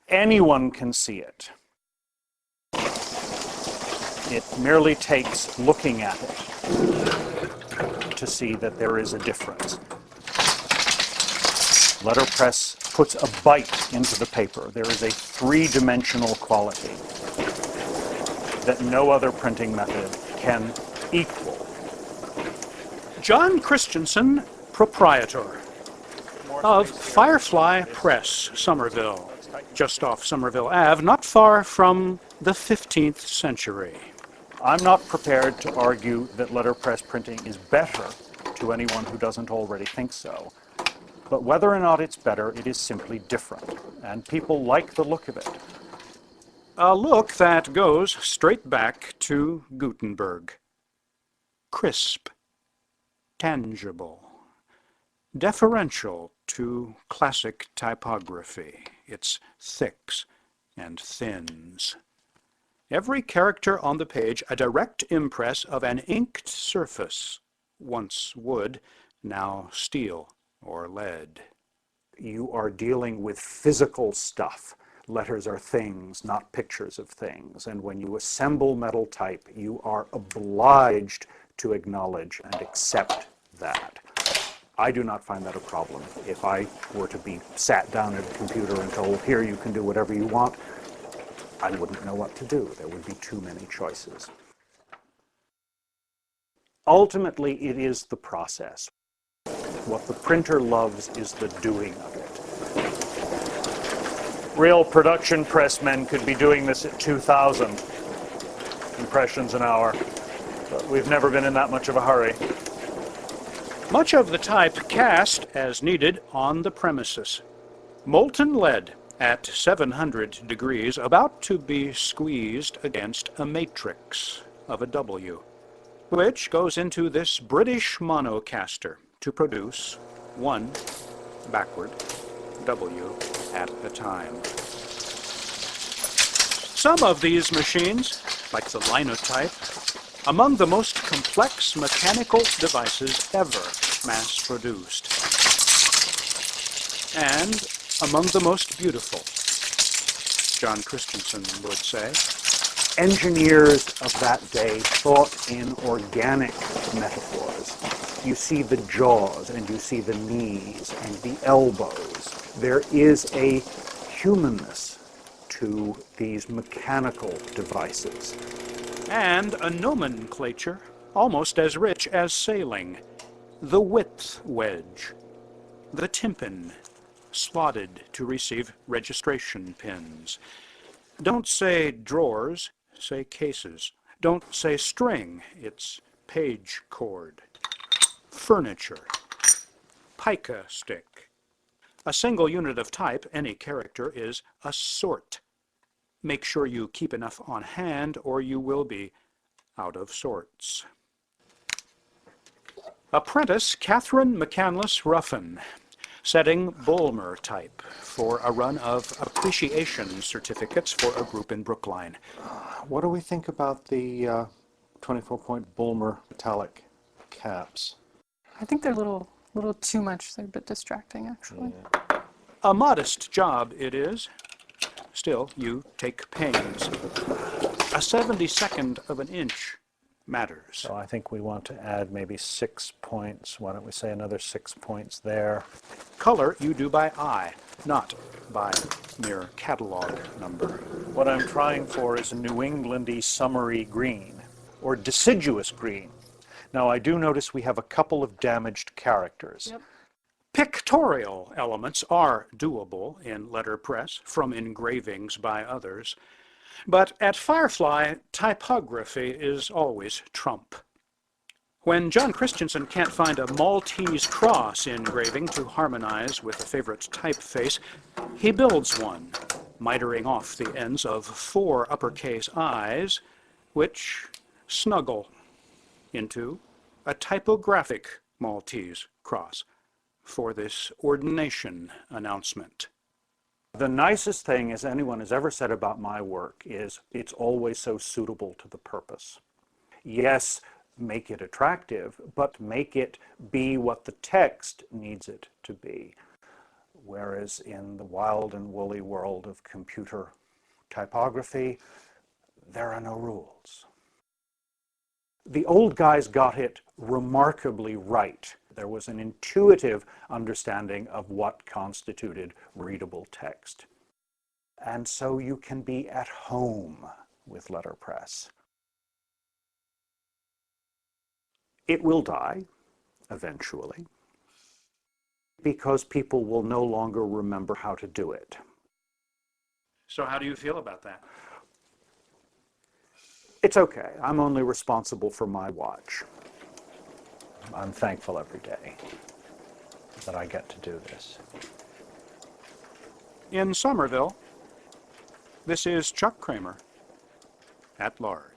Anyone can see it. It merely takes looking at it to see that there is a difference. Letterpress puts a bite into the paper. There is a three-dimensional quality that no other printing method can equal. John Christensen, proprietor of Firefly Press, Somerville, just off Somerville Ave, not far from the 15th century. I'm not prepared to argue that letterpress printing is better to anyone who doesn't already think so. But whether or not it's better, it is simply different, and people like the look of it. A look that goes straight back to Gutenberg. Crisp, tangible, deferential to classic typography, its thicks and thins. Every character on the page a direct impress of an inked surface, once wood, now steel or lead. You are dealing with physical stuff. Letters are things, not pictures of things. And when you assemble metal type, you are obliged to acknowledge and accept that. I do not find that a problem. If I were to be sat down at a computer and told, here, you can do whatever you want, I wouldn't know what to do. There would be too many choices. Ultimately, it is the process. What the printer loves is the doing of it. Real production pressmen could be doing this at 2,000 impressions an hour, but we've never been in that much of a hurry. Much of the type cast as needed on the premises. Molten lead at 700 degrees, about to be squeezed against a matrix of a W, which goes into this British monocaster to produce one backward W at a time. Some of these machines, like the linotype, among the most complex mechanical devices ever mass-produced, and among the most beautiful, John Christensen would say. Engineers of that day thought in organic metaphors. You see the jaws, and you see the knees, and the elbows. There is a humanness to these mechanical devices. And a nomenclature almost as rich as sailing. The width wedge, the tympan, slotted to receive registration pins. Don't say drawers, say cases. Don't say string, it's page cord. Furniture, pica stick. A single unit of type, any character, is a sort. Make sure you keep enough on hand or you will be out of sorts. Apprentice Catherine McCandless Ruffin, setting Bulmer type for a run of appreciation certificates for a group in Brookline. What do we think about the 24-point Bulmer metallic caps? I think they're a little too much. They're a bit distracting, actually. Yeah. A modest job it is. Still, you take pains. A 72nd of an inch matters. So I think we want to add maybe 6 points. Why don't we say another 6 points there? Color you do by eye, not by mere catalog number. What I'm trying for is a New Englandy summery green, or deciduous green. Now I do notice we have a couple of damaged characters. Yep. Pictorial elements are doable in letterpress from engravings by others, but at Firefly, typography is always trump. When John Christensen can't find a Maltese cross engraving to harmonize with a favorite typeface, he builds one, mitering off the ends of 4 uppercase I's, which snuggle into a typographic Maltese cross for this ordination announcement. The nicest thing as anyone has ever said about my work is it's always so suitable to the purpose. Yes, make it attractive, but make it be what the text needs it to be. whereas in the wild and woolly world of computer typography, there are no rules. The old guys got it remarkably right. There was an intuitive understanding of what constituted readable text. And so you can be at home with letterpress. It will die, eventually, because people will no longer remember how to do it. So how do you feel about that? It's okay. I'm only responsible for my watch. I'm thankful every day that I get to do this. In Somerville, this is Chuck Kramer at large.